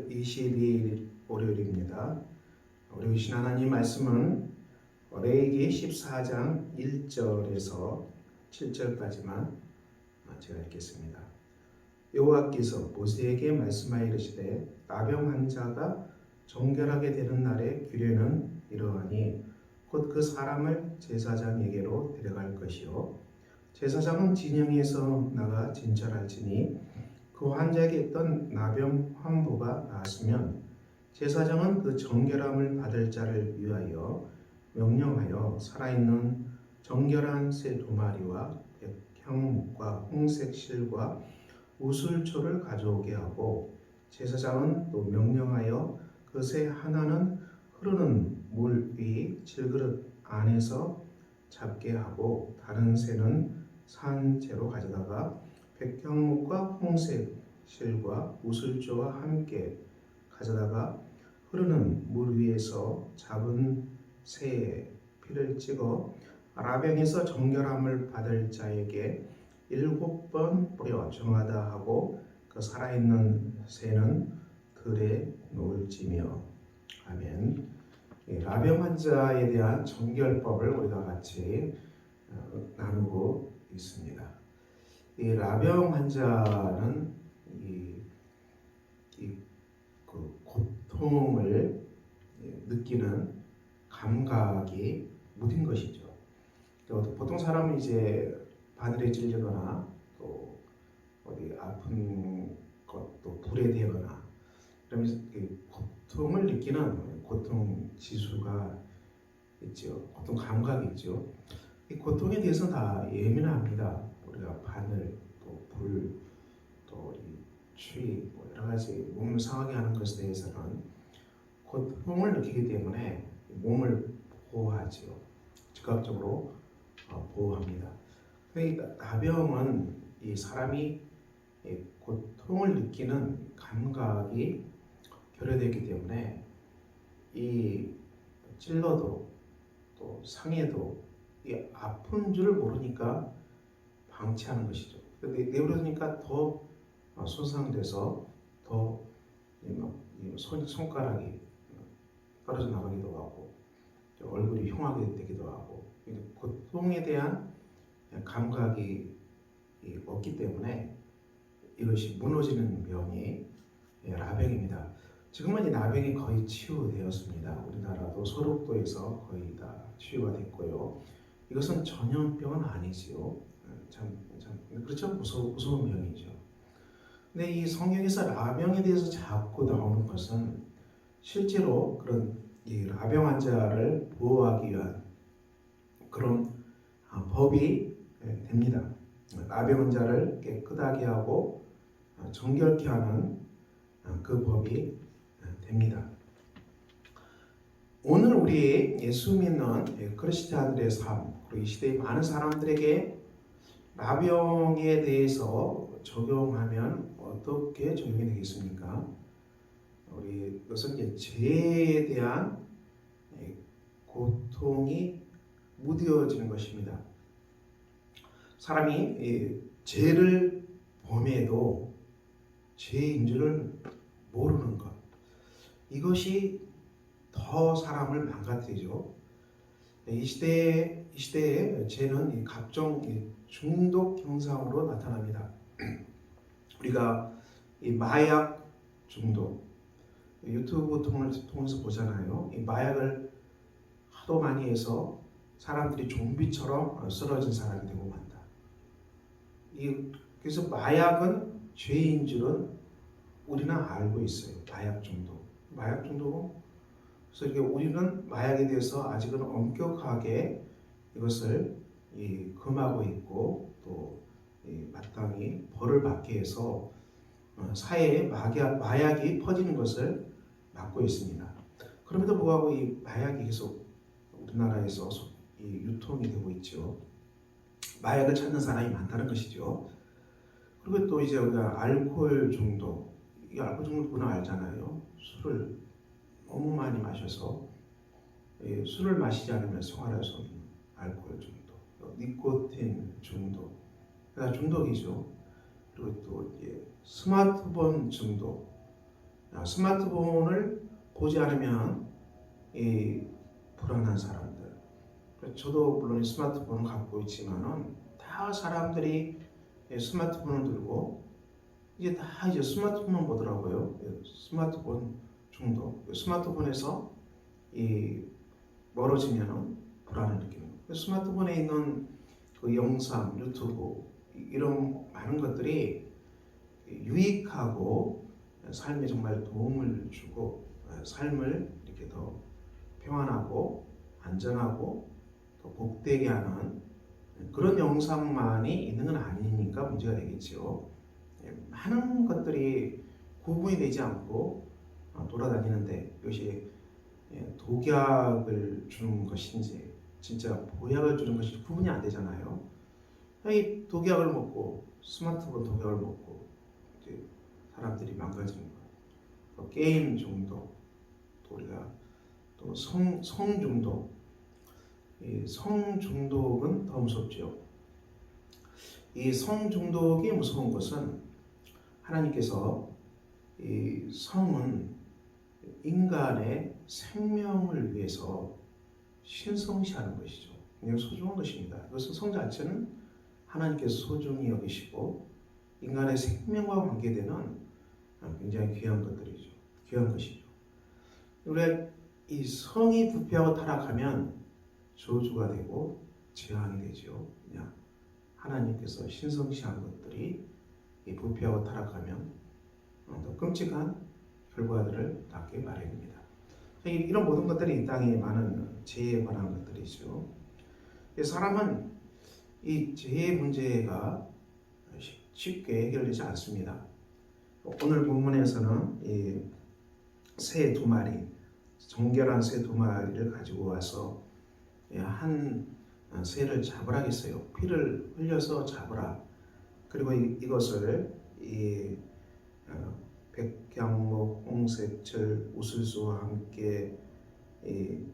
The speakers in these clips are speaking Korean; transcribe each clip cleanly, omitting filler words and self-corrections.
10월 22일 월요일입니다. 우리 주신 하나님 말씀은 레위기 14장 1절에서 7절까지만 제가 읽겠습니다. 여호와께서 모세에게 말씀하여 이르시되 나병한 자가 정결하게 되는 날의 규례는 이러하니 곧 그 사람을 제사장에게로 데려갈 것이요 제사장은 진영에서 나가 진찰할지니 그 환자에게 있던 나병 환부가 나았으면 제사장은 그 정결함을 받을 자를 위하여 명령하여 살아있는 정결한 새 2마리와 백향목과 홍색 실과 우슬초를 가져오게 하고 제사장은 또 명령하여 그 새 하나는 흐르는 물 위 질그릇 안에서 잡게 하고 다른 새는 산채로 가져다가 백향목과 홍색 실과 우슬초와 함께 가져다가 흐르는 물 위에서 잡은 새의 피를 찍어 라병에서 정결함을 받을 자에게 7번 뿌려 정하다 하고 그 살아있는 새는 들에 놓을지며. 아멘. 라병 환자에 대한 정결법을 우리가 같이 나누고 있습니다. 이 라병 환자는 그 고통을 느끼는 감각이 무딘 것이죠. 보통 사람은 이제 바늘에 찔리거나 또 어디 아픈 것도 불에 대거나 그러면서 고통을 느끼는 고통 지수가 있죠. 고통 감각이 있죠. 이 고통에 대해서 다 예민합니다. 우리가 바늘, 또 불, 또 추위, 여러 가지 몸을 상하게 하는 것에 대해서는 고통을 느끼기 때문에 몸을 보호하죠. 즉각적으로 보호합니다. 이 나병은 이 사람이 고통을 느끼는 감각이 결여되기 때문에 이 찔러도 또 상해도 이 아픈 줄 모르니까 방치하는 것이죠. 근데 내버려두니까 더 손상돼서 더 손가락이 떨어져 나가기도 하고 얼굴이 흉하게 되기도 하고 고통에 대한 감각이 없기 때문에 이것이 무너지는 병이 라병입니다. 지금은 이 나병이 거의 치유되었습니다. 우리나라도 소록도에서 거의 다 치유가 됐고요. 이것은 전염병은 아니지요. 그렇죠. 무서운 병이죠. 근데 이 성경에서 라병에 대해서 자꾸 나오는 것은 실제로 그런 이 라병 환자를 보호하기 위한 그런 법이 됩니다. 라병 환자를 깨끗하게 하고 정결케 하는 그 법이 됩니다. 오늘 우리 예수 믿는 크리스찬들의 삶, 그리고 이 시대의 많은 사람들에게 라병에 대해서 적용하면 어떻게 적용이 되겠습니까? 이것은 이제 죄에 대한 고통이 무뎌지는 것입니다. 사람이 죄를 범해도 죄인 줄을 모르는 것, 이것이 더 사람을 망가뜨리죠. 이 시대에 죄는 각종 중독 현상으로 나타납니다. 우리가 이 마약 중독, 유튜브 통해서 보잖아요. 이 마약을 하도 많이 해서 사람들이 좀비처럼 쓰러진 사람이 되고 만다. 그래서 마약은 죄인 줄은 우리는 알고 있어요. 마약 중독은 그래서 우리는 마약에 대해서 아직은 엄격하게 이것을 금하고 있고 또 마땅히 벌을 받게 해서 사회에 마약이 퍼지는 것을 막고 있습니다. 그럼에도 불구하고 이 마약이 계속 우리나라에서 유통이 되고 있죠. 마약을 찾는 사람이 많다는 것이죠. 그리고 또 이제 우리가 알코올 중독, 이 알코올 중독은 알잖아요. 술을 너무 많이 마셔서 술을 마시지 않으면 생활할 수 없는 알코올 중독, 니코틴 중독, 중독이죠. 그리고 또 스마트폰 중독, 스마트폰을 보지 않으면 이 불안한 사람들. 저도 물론 스마트폰을 갖고 있지만은 다 사람들이 스마트폰을 들고 이제 다 이제 스마트폰만 보더라고요. 스마트폰 중독. 스마트폰에서 이 멀어지면은 불안을 느끼는 거예요. 스마트폰에 있는 그 영상, 유튜브 이런 많은 것들이 유익하고 삶에 정말 도움을 주고 삶을 이렇게 더 평안하고 안전하고 더 복되게 하는 그런 영상만이 있는 건 아니니까 문제가 되겠죠. 많은 것들이 구분이 되지 않고 돌아다니는데 이것이 독약을 주는 것인지 진짜 보약을 주는 것인지 구분이 안 되잖아요. 이 독약을 먹고 스마트폰 독약을 먹고 이제 사람들이 망가지는 거예요. 게임 중독, 또 우리가 또 성 중독. 이 성 중독은 더 무섭죠. 이 성 중독이 무서운 것은 하나님께서 이 성은 인간의 생명을 위해서 신성시하는 것이죠. 굉장히 소중한 것입니다. 이것은 성 자체는 하나님께서 소중히 여기시고 인간의 생명과 관계되는 굉장히 귀한 것들이죠. 귀한 것이죠. 우리가 이 성이 부패하고 타락하면 저주가 되고 재앙이 되죠. 그냥 하나님께서 신성시한 것들이 이 부패하고 타락하면 더 끔찍한 결과들을 낳게 마련입니다. 이런 모든 것들이 이 땅에 많은 죄에 관한 것들이죠. 사람은 이 죄의 문제가 쉽게 해결되지 않습니다. 오늘 본문에서는 이 새 두 마리, 정결한 새 두 마리를 가지고 와서 한 새를 잡으라 했어요. 피를 흘려서 잡으라. 그리고 이것을 이 백향목, 홍색철, 우슬소와 함께 이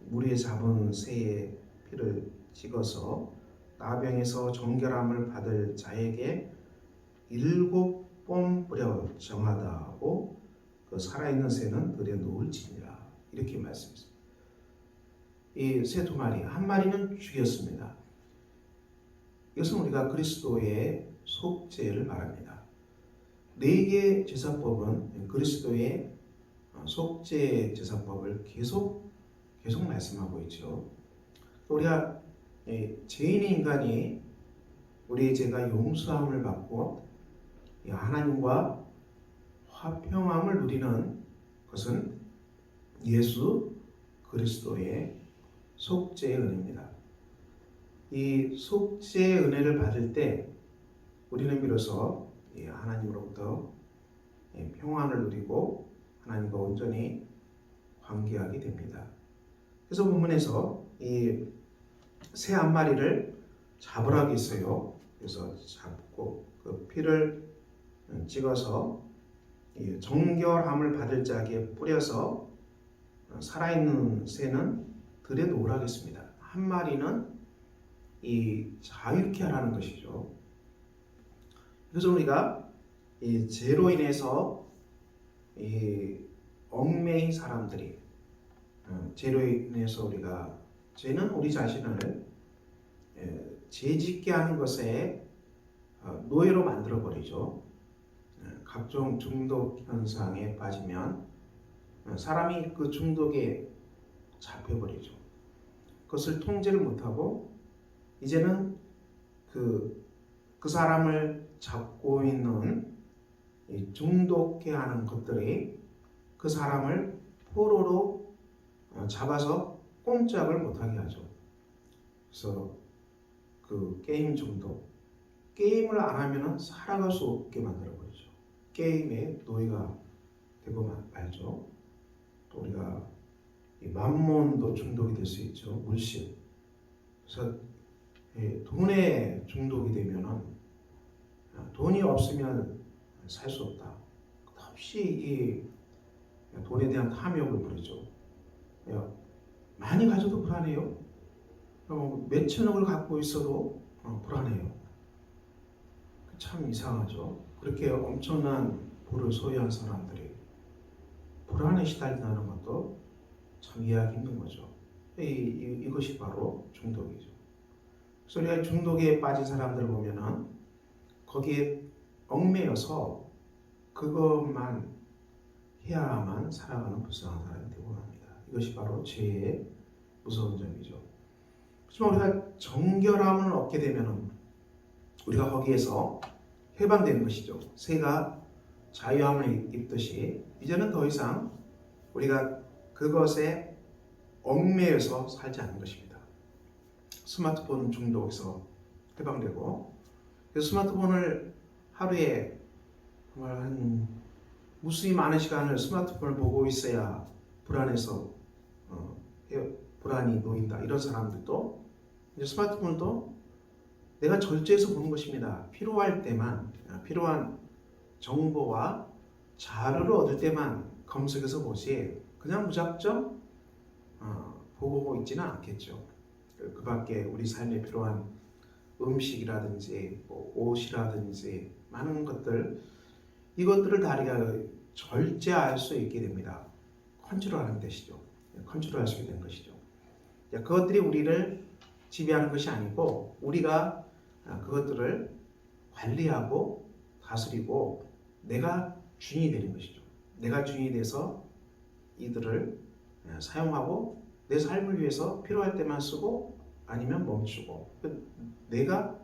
물에 잡은 새의 피를 찍어서 나병에서 정결함을 받을 자에게 7번 뿌려 정하다 하고 그 살아있는 새는 들에 놓을지니라. 이렇게 말씀했습니다. 이 새 두 마리, 한 마리는 죽였습니다. 이것은 우리가 그리스도의 속죄를 말합니다. 4개의 제사법은 그리스도의 속죄 제사법을 계속 말씀하고 있죠. 우리가 죄인인 인간이 우리의 죄가 용서함을 받고 하나님과 화평함을 누리는 것은 예수 그리스도의 속죄의 은혜입니다. 이 속죄의 은혜를 받을 때 우리는 비로소 하나님으로부터 평안을 누리고 하나님과 온전히 관계하게 됩니다. 그래서 본문에서 이 새 한 마리를 잡으라고 했어요. 그래서 잡고 그 피를 찍어서 정결함을 받을 자에게 뿌려서 살아있는 새는 들에 놓으라고 했습니다. 한 마리는 이 자유케 하라는 것이죠. 그래서 우리가 이 죄로 인해서 이 얽매인 사람들이 죄로 인해서 죄는 우리 자신을 죄짓게 하는 것에 노예로 만들어 버리죠. 각종 중독 현상에 빠지면 사람이 그 중독에 잡혀버리죠. 그것을 통제를 못하고 이제는 그 사람을 잡고 있는 중독해 하는 것들이 그 사람을 포로로 잡아서 꼼짝을 못하게 하죠. 그래서 그 게임 중독, 게임을 안 하면 살아갈 수 없게 만들어버리죠. 게임의 노예가 되고 말죠. 또 우리가 이 만몬도 중독이 될 수 있죠. 물질. 그래서 돈에 중독이 되면은 돈이 없으면 살 수 없다. 없이 이 돈에 대한 탐욕을 부리죠. 많이 가져도 불안해요. 몇천억을 갖고 있어도 불안해요. 참 이상하죠. 그렇게 엄청난 부를 소유한 사람들이 불안에 시달린다는 것도 참 이해하기 힘든 거죠. 이것이 바로 중독이죠. 그래서 우리가 중독에 빠진 사람들 보면은 거기에 얽매여서 그것만 해야만 살아가는 불쌍한 사람이 되고 합니다. 이것이 바로 죄의 무서운 점이죠. 하지만 우리가 정결함을 얻게 되면은 우리가 거기에서 해방되는 것이죠. 새가 자유함을 입듯이 이제는 더 이상 우리가 그것에 얽매여서 살지 않는 것입니다. 스마트폰 중독에서 해방되고, 스마트폰을 하루에 정말 한 무수히 많은 시간을 스마트폰을 보고 있어야 불안해서 불안이 놓인다. 이런 사람들도 이제 스마트폰도 내가 절제해서 보는 것입니다. 필요할 때만, 필요한 정보와 자료를 얻을 때만 검색해서 보지 그냥 무작정 보고 있지는 않겠죠. 그 밖에 우리 삶에 필요한 음식이라든지 옷이라든지 많은 것들, 이것들을 다 우리가 절제할 수 있게 됩니다. 컨트롤하는 것이죠. 컨트롤할 수 있게 된 것이죠. 그것들이 우리를 지배하는 것이 아니고 우리가 그것들을 관리하고 다스리고 내가 주인이 되는 것이죠. 내가 주인이 돼서 이들을 사용하고 내 삶을 위해서 필요할 때만 쓰고 아니면 멈추고 내가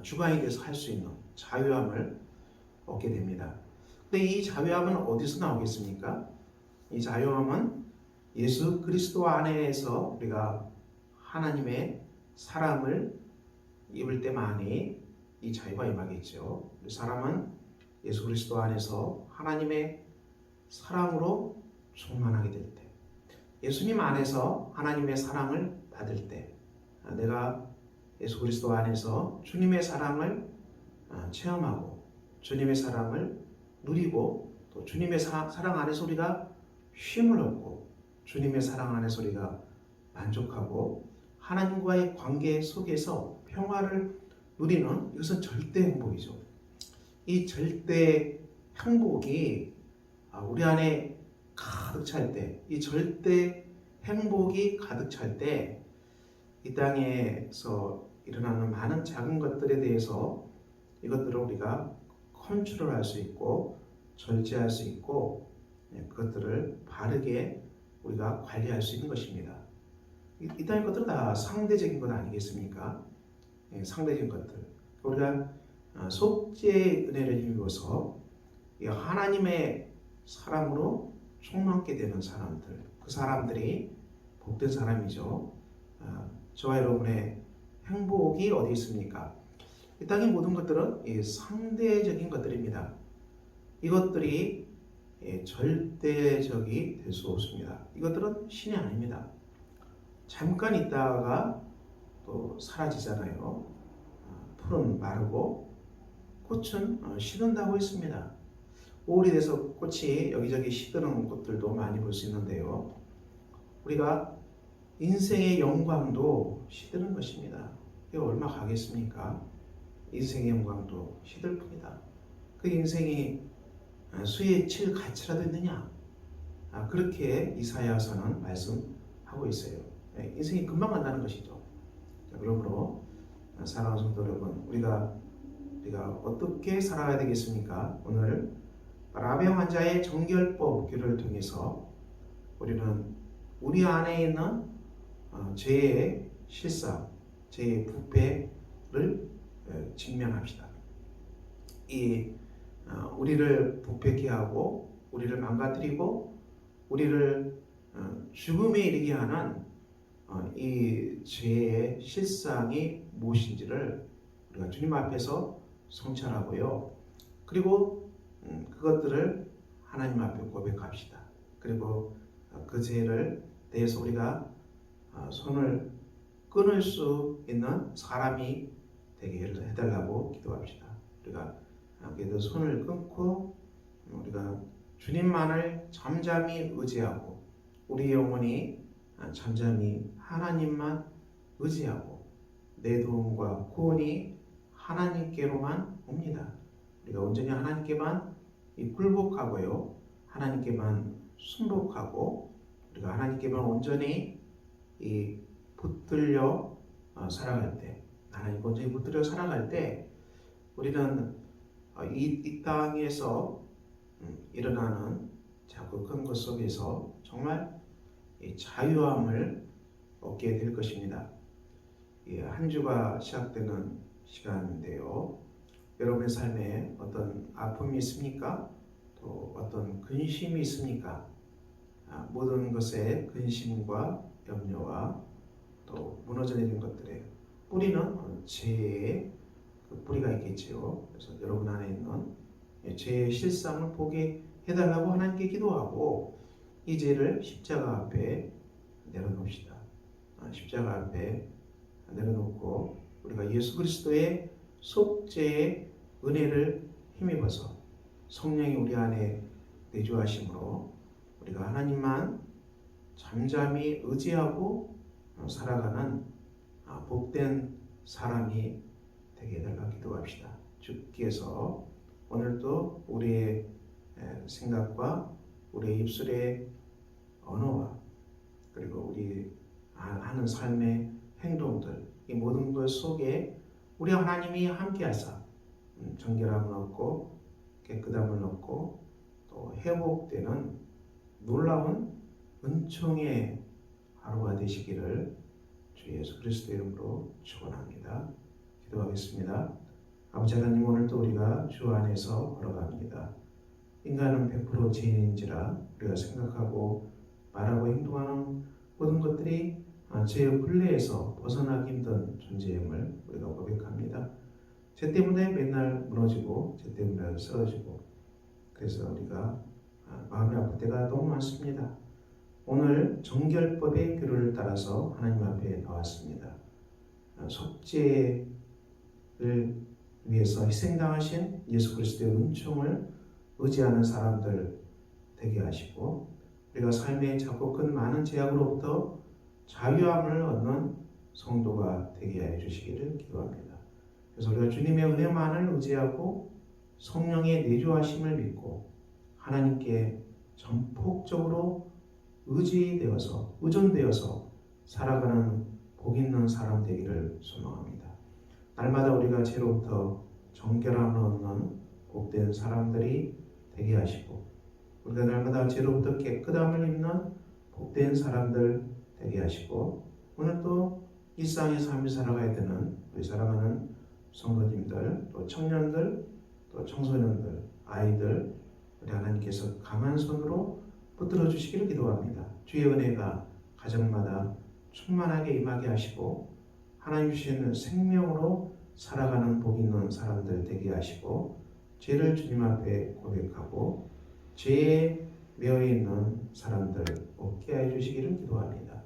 주관이 돼서 할 수 있는 자유함을 얻게 됩니다. 근데 이 자유함은 어디서 나오겠습니까? 이 자유함은 예수 그리스도 안에서 우리가 하나님의 사랑을 입을 때만이 이 자유가 임하겠죠. 사람은 예수 그리스도 안에서 하나님의 사랑으로 충만하게 될 때, 예수님 안에서 하나님의 사랑을 받을 때, 내가 예수 그리스도 안에서 주님의 사랑을 체험하고 주님의 사랑을 누리고 또 주님의 사랑 안에서 우리가 쉼을 얻고 주님의 사랑 안에서 우리가 만족하고 하나님과의 관계 속에서 평화를 누리는, 이것은 절대 행복이죠. 이 절대 행복이 우리 안에 가득 찰 때, 이 절대 행복이 가득 찰 때 이 땅에서 일어나는 많은 작은 것들에 대해서 이것들을 우리가 컨트롤할 수 있고 절제할 수 있고 그것들을 바르게 우리가 관리할 수 있는 것입니다. 이 땅의 것들은 다 상대적인 것 아니겠습니까? 상대적인 것들. 우리가 속죄의 은혜를 힘입어서 하나님의 사랑으로 충만케 되는 사람들, 그 사람들이 복된 사람이죠. 저와 여러분의 행복이 어디 있습니까? 이 땅의 모든 것들은 상대적인 것들입니다. 이것들이 절대적이 될 수 없습니다. 이것들은 신이 아닙니다. 잠깐 있다가 또 사라지잖아요. 풀은 마르고 꽃은 시든다고 했습니다. 5월이 돼서 꽃이 여기저기 시드는 꽃들도 많이 볼 수 있는데요. 우리가 인생의 영광도 시드는 것입니다. 이게 얼마 가겠습니까? 인생의 영광도 시들 뿐이다. 그 인생이 수에 칠 가치라도 있느냐? 그렇게 이사야서는 말씀하고 있어요. 인생이 금방 간다는 것이죠. 그러므로 사랑하는 성도 여러분, 우리가 어떻게 살아가야 되겠습니까? 오늘 라병 환자의 정결법 교류를 통해서 우리는 우리 안에 있는 죄의 실상, 죄의 부패를 직면합시다. 우리를 부패케 하고 우리를 망가뜨리고 우리를 죽음에 이르게 하는 이 죄의 실상이 무엇인지를 우리가 주님 앞에서 성찰하고요. 그리고 그것들을 하나님 앞에 고백합시다. 그리고 그 죄를 대해서 우리가 손을 끊을 수 있는 사람이 되게 해달라고 기도합시다. 우리가 그 손을 끊고 우리가 주님만을 잠잠히 의지하고 우리 영혼이 잠잠히 하나님만 의지하고 내 도움과 구원이 하나님께로만 옵니다. 우리가 온전히 하나님께만 굴복하고요. 하나님께만 순복하고 우리가 하나님께만 온전히 붙들려 살아갈 때, 하나님께 온전히 붙들려 살아갈 때 우리는 이 땅에서 일어나는 자꾸 큰 것 속에서 정말 자유함을 얻게 될 것입니다. 한 주가 시작되는 시간인데요. 여러분의 삶에 어떤 아픔이 있습니까? 또 어떤 근심이 있습니까? 모든 것에 근심과 염려와 또 무너져 내린 것들의 뿌리는 죄의 그 뿌리가 있겠지요. 그래서 여러분 안에 있는 죄의 실상을 보게 해달라고 하나님께 기도하고 이 죄를 십자가 앞에 내려놓읍시다. 십자가 앞에 내려놓고 우리가 예수 그리스도의 속죄의 은혜를 힘입어서 성령이 우리 안에 내주하심으로 우리가 하나님만 잠잠히 의지하고 살아가는 복된 사람이 되게 해달라 기도합시다. 주께서 오늘도 우리의 생각과 우리의 입술의 언어와 그리고 우리 하는 삶의 행동들 이 모든 것 속에 우리 하나님이 함께하사 정결함을 얻고 깨끗함을 얻고 또 회복되는 놀라운 은총의 하루가 되시기를 주 예수 그리스도 이름으로 축원합니다. 기도하겠습니다. 아버지 하나님, 오늘도 우리가 주 안에서 걸어갑니다. 인간은 100% 죄인인지라 우리가 생각하고 말하고 행동하는 모든 것들이 죄의 굴레에서 벗어나기 힘든 존재임을 우리가 고백합니다. 죄 때문에 맨날 무너지고 죄 때문에 쓰러지고 그래서 우리가 마음이 아플 때가 너무 많습니다. 오늘 정결법의 교류를 따라서 하나님 앞에 나왔습니다. 속죄를 위해서 희생당하신 예수 그리스도의 은총을 의지하는 사람들 되게 하시고 우리가 삶의 작고 큰 많은 제약으로부터 자유함을 얻는 성도가 되게 해 주시기를 기도합니다. 그래서 우리가 주님의 은혜만을 의지하고 성령의 내주하심을 믿고 하나님께 전폭적으로 의존되어서 살아가는 복 있는 사람 되기를 소망합니다. 날마다 우리가 죄로부터 정결함을 얻는 복된 사람들이 되게 하시고 우리가 날마다 죄로부터 깨끗함을 입는 복된 사람들 되게 하시고 오늘 또 일상의 삶을 살아가야 되는 우리 사랑하는 성도님들 또 청년들 또 청소년들 아이들 우리 하나님께서 강한 손으로 붙들어 주시기를 기도합니다. 주의 은혜가 가정마다 충만하게 임하게 하시고 하나님 주시는 생명으로 살아가는 복 있는 사람들 되게 하시고 죄를 주님 앞에 고백하고 죄에 매여 있는 사람들 없게 해 주시기를 기도합니다.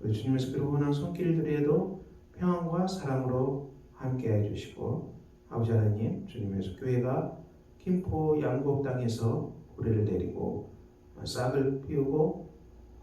우리 주님께서 그리고는 손길들에도 평안과 사랑으로 함께 해 주시고 아버지 하나님 주님께서 교회가 김포 양곡 땅에서 뿌리를 내리고 싹을 피우고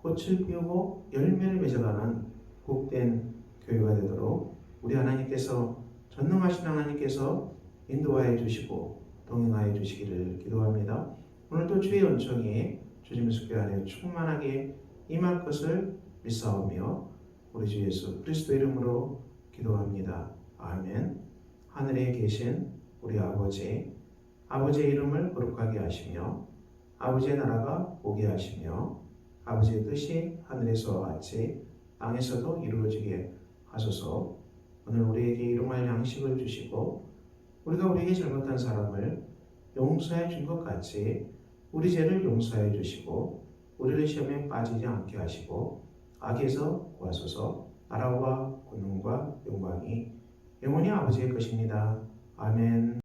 꽃을 피우고 열매를 맺어가는 복된 교회가 되도록 우리 하나님께서 전능하신 하나님께서 인도하여 주시고 동행하여 주시기를 기도합니다. 오늘도 주의 은총이 주님의 교회 안에 충만하게 임할 것을 믿사오며 우리 주 예수 그리스도 이름으로 기도합니다. 아멘. 하늘에 계신 우리 아버지의 이름을 거룩하게 하시며 아버지의 나라가 오게 하시며 아버지의 뜻이 하늘에서와 같이 땅에서도 이루어지게 하소서. 오늘 우리에게 일용할 양식을 주시고 우리가 우리에게 잘못한 사람을 용서해 준 것 같이 우리 죄를 용서해 주시고 우리를 시험에 빠지지 않게 하시고 악에서 구하소서. 나라와 권능과 영광이 영원히 아버지의 것입니다. 아멘.